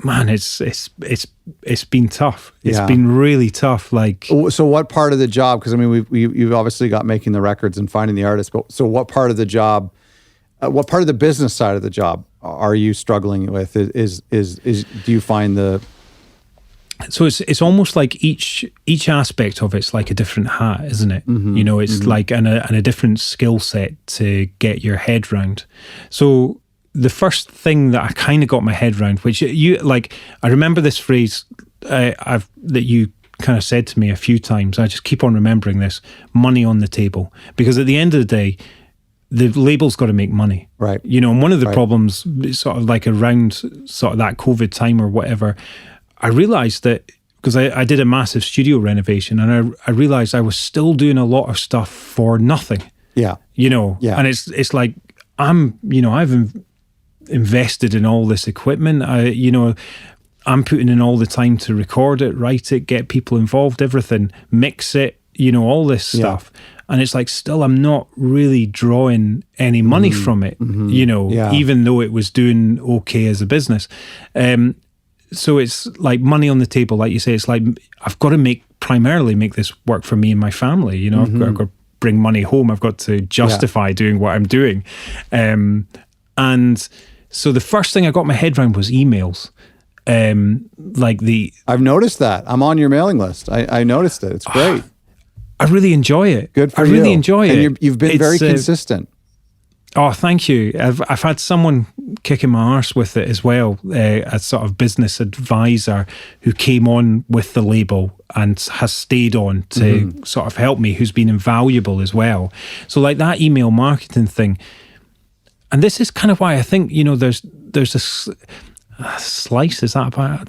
Man, it's been tough. It's been really tough. Like, so what part of the job? Because I mean, you've obviously got making the records and finding the artists. But so what part of the job? What part of the business side of the job are you struggling with? Is do you find the? So it's almost like each aspect of it's like a different hat, isn't it? You know, it's like and a different skill set to get your head round. So the first thing that I kind of got my head around, which you like, I remember this phrase that you kind of said to me a few times. I just keep on remembering this: money on the table. Because at the end of the day, the label's got to make money, right? You know, and one of the problems, sort of like around sort of that COVID time or whatever, I realized that because I did a massive studio renovation, and I realized I was still doing a lot of stuff for nothing. Yeah, you know, and it's like I've invested in all this equipment. I'm putting in all the time to record it, write it, get people involved, everything, mix it, you know, all this stuff. And it's like, still, I'm not really drawing any money from it, you know, even though it was doing okay as a business. So it's like money on the table, like you say. It's like, I've got to primarily make this work for me and my family. You know, I've got to bring money home. I've got to justify doing what I'm doing. And so the first thing I got my head around was emails. like I've noticed that. I'm on your mailing list. I noticed it. It's great. I really enjoy it. Good for I you. really enjoy it. And you've been very consistent. Oh, thank you. I've had someone kicking my arse with it as well, a sort of business advisor who came on with the label and has stayed on to sort of help me, who's been invaluable as well. So like that email marketing thing, and this is kind of why I think, there's a slice, is that a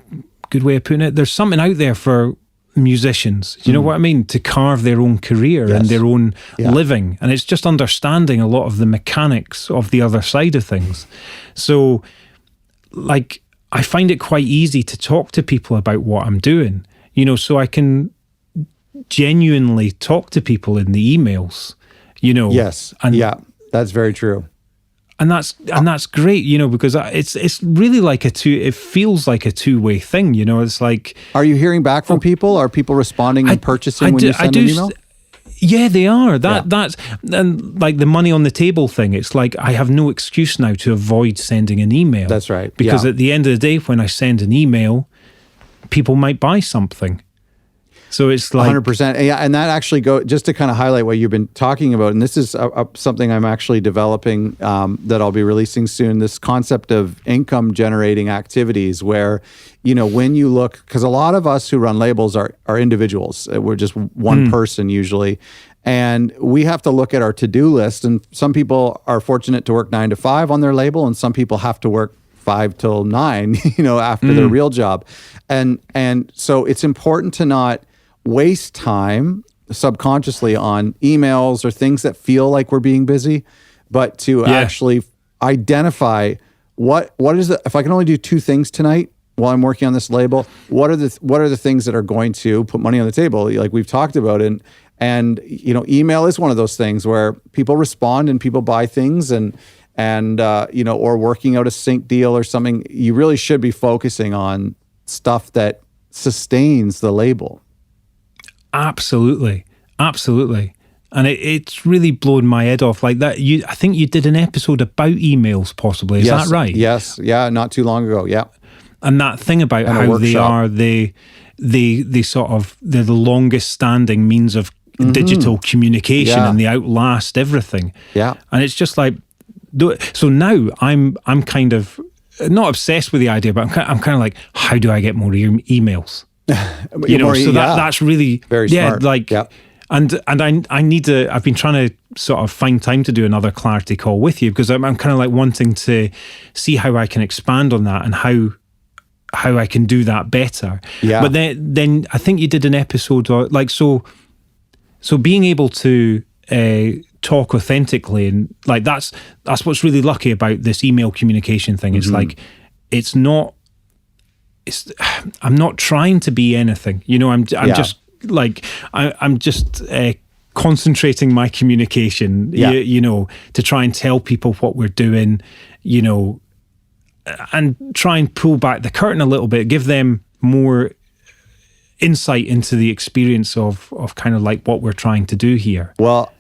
good way of putting it? There's something out there for musicians, you know what I mean, to carve their own career and their own living, and it's just understanding a lot of the mechanics of the other side of things. So like I find it quite easy to talk to people about what I'm doing, so I can genuinely talk to people in the emails, Yes. And that's very true. And that's great, because it's really like it feels like a two-way thing, It's like, are you hearing back from people? Are people responding and purchasing when you send an email? Yeah, they are. That's and like the money on the table thing. It's like I have no excuse now to avoid sending an email. That's right. Because at the end of the day, when I send an email, people might buy something. So it's like 100%. Yeah, and that actually just to kind of highlight what you've been talking about, and this is something I'm actually developing that I'll be releasing soon. This concept of income generating activities, where when you look, because a lot of us who run labels are individuals. We're just one person usually, and we have to look at our to-do list. And some people are fortunate to work 9 to 5 on their label, and some people have to work 5 till 9, after their real job, and so it's important to not waste time subconsciously on emails or things that feel like we're being busy, but to actually identify what is it. If I can only do 2 things tonight while I'm working on this label, what are the things that are going to put money on the table, like we've talked about, and email is one of those things where people respond and people buy things, and or working out a sync deal or something. You really should be focusing on stuff that sustains the label. Absolutely. And it's really blown my head off like that. I think you did an episode about emails, possibly. Is that right? Yes. Yeah. Not too long ago. Yeah. And that thing about how they are the longest standing means of digital communication, and they outlast everything. Yeah. And it's just like, so now I'm kind of not obsessed with the idea, but I'm kind of like, how do I get more emails? That's really very smart. And I need to. I've been trying to sort of find time to do another clarity call with you, because I'm kind of like wanting to see how I can expand on that and how I can do that better. Yeah. But then I think you did an episode like so being able to talk authentically, and like that's what's really lucky about this email communication thing. It's like I'm not trying to be anything, I'm just like I'm just concentrating my communication, to try and tell people what we're doing, and try and pull back the curtain a little bit, give them more insight into the experience of kind of like what we're trying to do here. Well,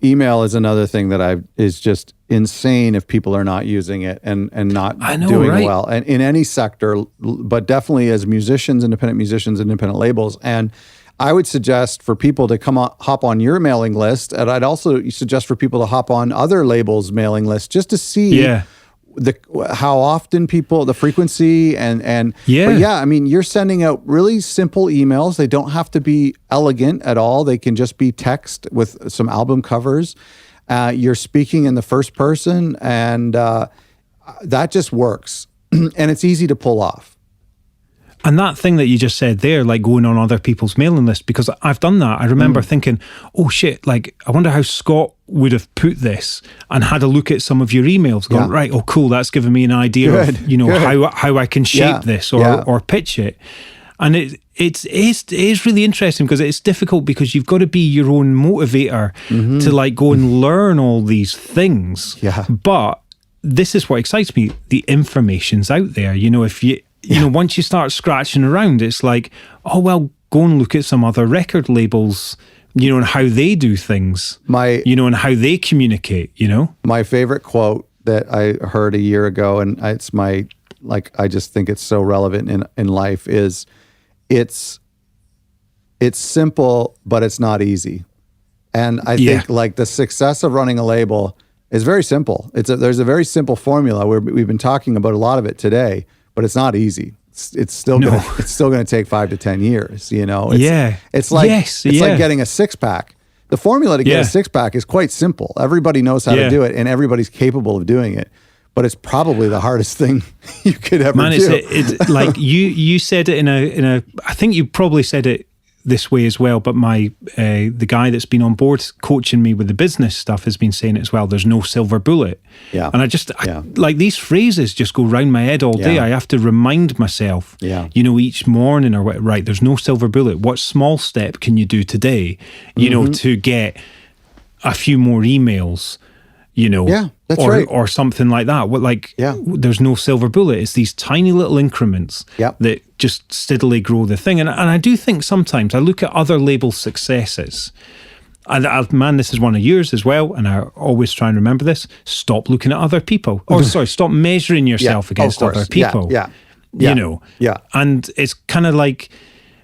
email is another thing that is just insane if people are not using it and not doing well, and in any sector, but definitely as musicians, independent labels. And I would suggest for people to hop on your mailing list, and I'd also suggest for people to hop on other labels' mailing lists just to see how often people, the frequency, and I mean, you're sending out really simple emails. They don't have to be elegant at all. They can just be text with some album covers. You're speaking in the first person, and that just works. And it's easy to pull off. And that thing that you just said there, like going on other people's mailing list, because I've done that. I remember thinking, oh shit, like I wonder how Scott would have put this, and had a look at some of your emails, going, right, oh cool, that's given me an idea of how I can shape this or pitch it. And it is really interesting, because it's difficult, because you've got to be your own motivator to like go and learn all these things. Yeah. But this is what excites me. The information's out there. If you once you start scratching around, it's like, oh, well, go and look at some other record labels, and how they do things, and how they communicate, My favorite quote that I heard a year ago, and it's my like I just think it's so relevant in life is it's simple, but it's not easy. And I think like the success of running a label is very simple. There's a very simple formula where we've been talking about a lot of it today, but it's not easy. It's still gonna take 5 to 10 years. You know. It's like like getting a 6-pack. The formula to get a 6-pack is quite simple. Everybody knows how to do it, and everybody's capable of doing it. But it's probably the hardest thing you could ever do. It's like you said it in a. I think you probably said it this way as well. But the guy that's been on board coaching me with the business stuff has been saying it as well. There's no silver bullet. Yeah. And I like these phrases just go round my head all day. I have to remind myself. Yeah. You know, each morning or what. Right. There's no silver bullet. What small step can you do today? You know, to get a few more emails. You know, that's right. Or something like that. There's no silver bullet. It's these tiny little increments that just steadily grow the thing. And I do think sometimes I look at other label successes. And man, this is one of yours as well. And I always try and remember this. Stop looking at other people. Stop measuring yourself against other people. You know. Yeah. And it's kind of like,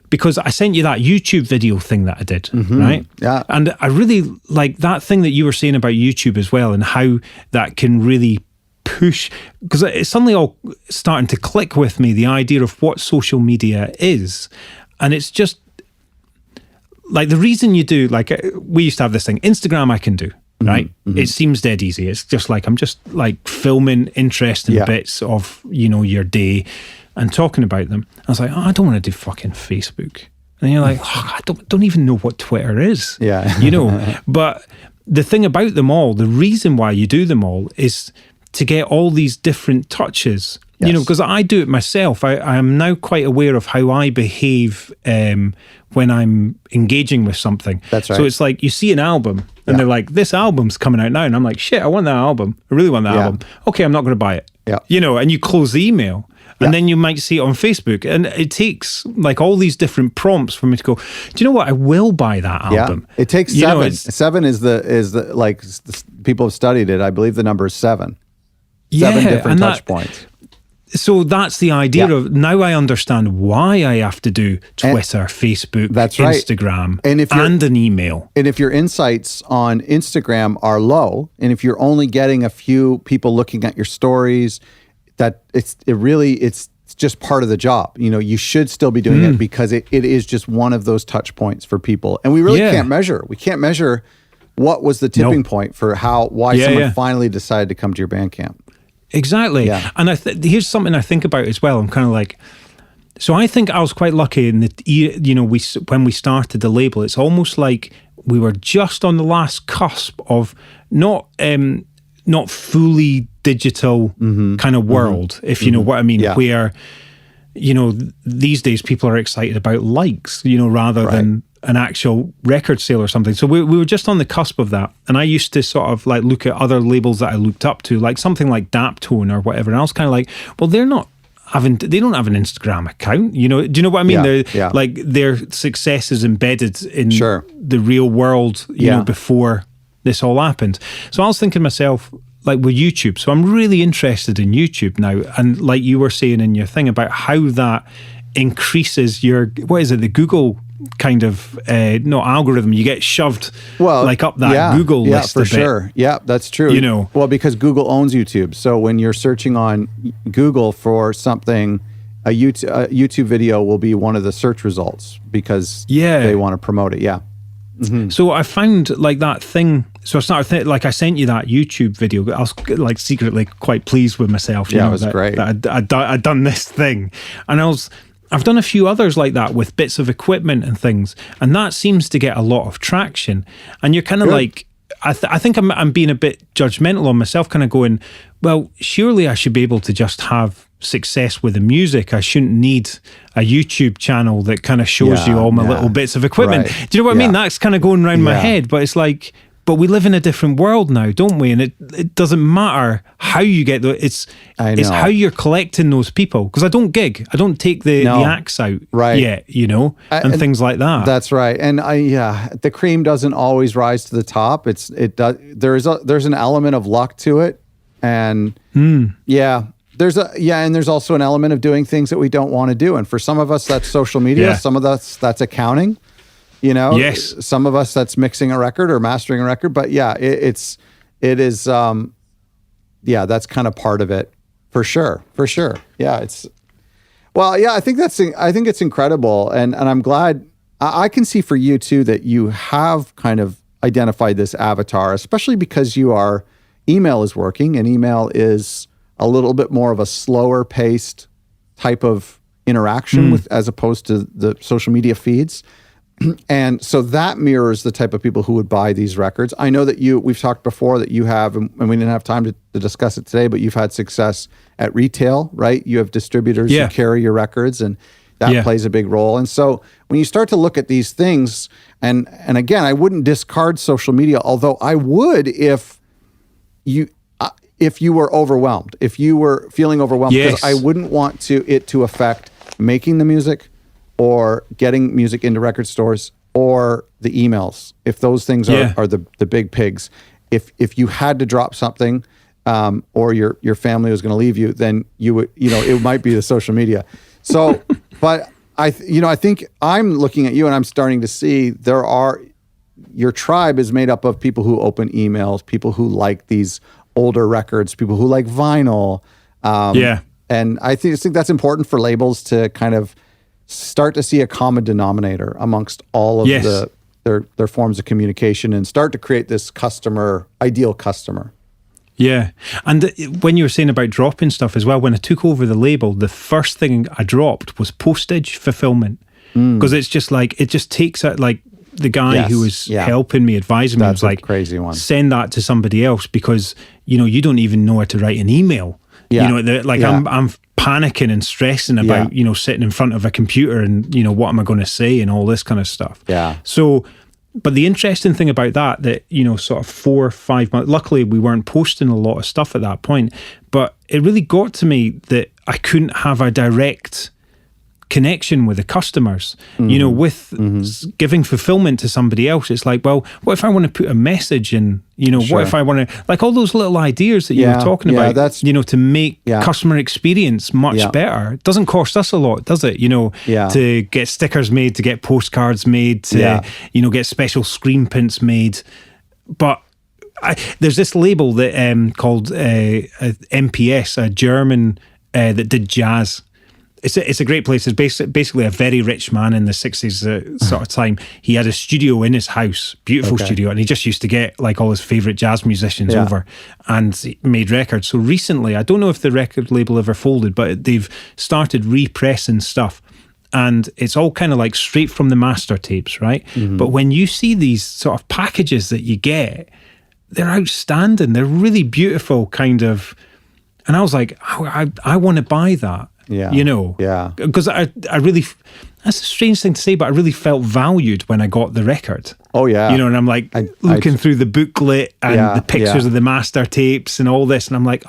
because I sent you that YouTube video thing that I did, right? Yeah. And I really like that thing that you were saying about YouTube as well, and how that can really push, because it's suddenly all starting to click with me, the idea of what social media is. And it's just like the reason you do, like we used to have this thing, Instagram I can do, right? It seems dead easy. It's just like, I'm just like filming interesting bits of, you know, your day and talking about them. I was like, I don't want to do fucking Facebook. And you're like, I don't even know what Twitter is. Yeah. You know, but the thing about them all, the reason why you do them all is to get all these different touches. You know, because I do it myself. I am now quite aware of how I behave when I'm engaging with something. That's right. So it's like you see an album and they're like, this album's coming out now. And I'm like, shit, I want that album. I really want that album. Okay, I'm not going to buy it. Yeah. You know, and you close the email. And then you might see it on Facebook. And it takes like all these different prompts for me to go, do you know what? I will buy that album. It takes 7. 7 is the like people have studied it. I believe the number is 7. 7 different touch points. So that's the idea of, now I understand why I have to do Twitter, Facebook, Instagram, and an email. And if your insights on Instagram are low, and if you're only getting a few people looking at your stories, that it's just part of the job. You know, you should still be doing it because it is just one of those touch points for people. And we really can't measure. We can't measure what was the tipping point for why someone finally decided to come to your Bandcamp. Exactly. Yeah. And here's something I think about as well. I'm kind of like, so I think I was quite lucky in that, you know, when we started the label, it's almost like we were just on the last cusp of not fully digital kind of world, if you know what I mean, where, you know, these days people are excited about likes, you know, rather than an actual record sale or something. So we were just on the cusp of that. And I used to sort of like look at other labels that I looked up to, like something like Daptone or whatever. And I was kind of like, well, they don't have an Instagram account, you know? Do you know what I mean? They're like, their success is embedded in the real world, you know, before this all happened. So I was thinking to myself, like with YouTube, so I'm really interested in YouTube now. And like you were saying in your thing about how that increases your, what is it, the Google kind of algorithm, you get shoved like up that Google list for a bit. Sure. Yeah, that's true. You know, well, because Google owns YouTube, so when you're searching on Google for something, a YouTube video will be one of the search results because they want to promote it. Yeah. Mm-hmm. So I found like that thing. So I started like I sent you that YouTube video. I was like secretly quite pleased with myself. You know, it was great. That I'd done this thing, and I've done a few others like that with bits of equipment and things, and that seems to get a lot of traction. And you're kind of like, I think I'm being a bit judgmental on myself, kind of going, well, surely I should be able to just have success with the music. I shouldn't need a YouTube channel that kind of shows you all my little bits of equipment. Right. Do you know what I mean? That's kind of going around my head, but it's like, but we live in a different world now, don't we? And it doesn't matter how you get it's how you're collecting those people. Because I don't gig, I don't take the acts out yet, you know, and things like that. That's right. And the cream doesn't always rise to the top. There's an element of luck to it, and and there's also an element of doing things that we don't want to do. And for some of us, that's social media. Yeah. Some of us, that's accounting, Yes. Some of us, that's mixing a record or mastering a record. But yeah, it is, that's kind of part of it for sure. Yeah. I think it's incredible. And I'm glad I can see for you too, that you have kind of identified this avatar, especially because email is working, and email is a little bit more of a slower paced type of interaction with, as opposed to the social media feeds. And so that mirrors the type of people who would buy these records. I know that we've talked before that you have, and we didn't have time to discuss it today, but you've had success at retail, right? You have distributors who carry your records, and that plays a big role. And so when you start to look at these things, and again, I wouldn't discard social media, although I would if you were overwhelmed, if you were feeling overwhelmed, because I wouldn't want it to affect making the music or getting music into record stores or the emails. If those things are the big pigs, if you had to drop something, or your family was going to leave you, then you would, it might be the social media. So, but I think I'm looking at you and I'm starting to see your tribe is made up of people who open emails, people who like these older records, people who like vinyl. And I think that's important for labels to kind of start to see a common denominator amongst all of their forms of communication and start to create this ideal customer. Yeah. And when you were saying about dropping stuff as well, when I took over the label, the first thing I dropped was postage fulfillment. Because it's just like, it just takes out, like, the guy who was helping me, advising me, was like, crazy one. Send that to somebody else, because, you don't even know how to write an email. Yeah. I'm panicking and stressing about, sitting in front of a computer and, what am I going to say and all this kind of stuff. Yeah. So, but the interesting thing about that, sort of 4 or 5 months, luckily we weren't posting a lot of stuff at that point, but it really got to me that I couldn't have a direct connection with the customers, with giving fulfillment to somebody else. It's like, well, what if I want to put a message in, what if I want to, like all those little ideas that you were talking about, to make customer experience much better. It doesn't cost us a lot, does it? To get stickers made, to get postcards made, to, get special screen prints made. But there's this label that called MPS, a German that did jazz. It's a great place. It's basically a very rich man in the 60s sort of time. He had a studio in his house, beautiful studio, and he just used to get like all his favourite jazz musicians over and made records. So recently, I don't know if the record label ever folded, but they've started repressing stuff. And it's all kind of like straight from the master tapes, right? Mm-hmm. But when you see these sort of packages that you get, they're outstanding. They're really beautiful kind of... And I was like, I want to buy that. Yeah. Because I really, that's a strange thing to say, but I really felt valued when I got the record. Oh, yeah. And I'm like looking through the booklet and the pictures of the master tapes and all this. And I'm like,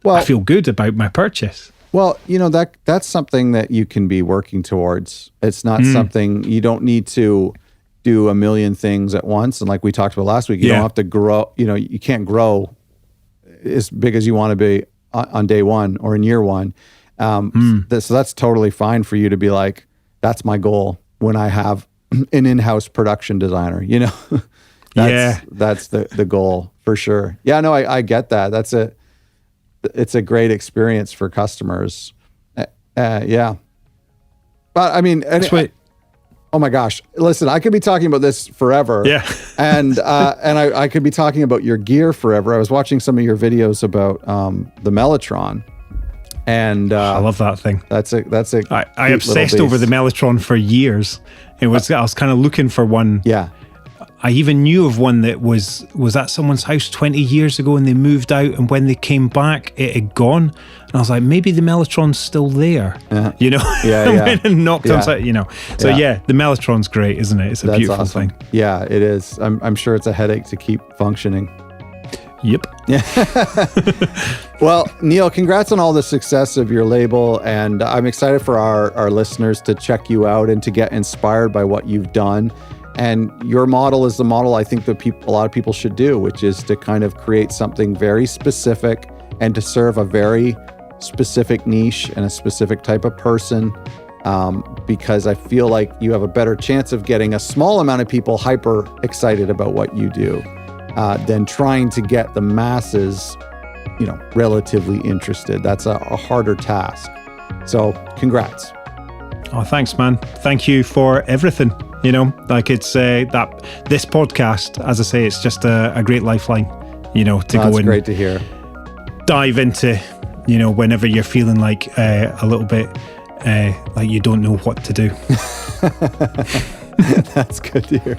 I feel good about my purchase. Well, that's something that you can be working towards. It's not something, you don't need to do a million things at once. And like we talked about last week, you don't have to grow, you can't grow as big as you want to be on day one or in year one. So that's totally fine for you to be like, that's my goal when I have an in-house production designer, that's the goal for sure. Yeah, no, I get that. It's a great experience for customers. Yeah. But I mean, oh my gosh, listen, I could be talking about this forever. Yeah. and I could be talking about your gear forever. I was watching some of your videos about the Mellotron. And I love that thing. That's a I obsessed over the Mellotron for years. I was kind of looking for one. Yeah. I even knew of one that was at someone's house 20 years ago and they moved out, and when they came back, it had gone. And I was like, maybe the Mellotron's still there. Yeah. Went and knocked on it, So the Mellotron's great, isn't it? It's a beautiful thing. Yeah, it is. I'm sure it's a headache to keep functioning. Yep. Well, Neil, congrats on all the success of your label, and I'm excited for our listeners to check you out and to get inspired by what you've done. And your model is the model I think that a lot of people should do, which is to kind of create something very specific and to serve a very specific niche and a specific type of person, because I feel like you have a better chance of getting a small amount of people hyper excited about what you do than trying to get the masses, relatively interested. That's a harder task. So congrats. Oh, thanks, man. Thank you for everything. It's that this podcast, as I say, it's just a great lifeline, to go in. Great to hear. Dive into, whenever you're feeling like a little bit like you don't know what to do. That's good to hear.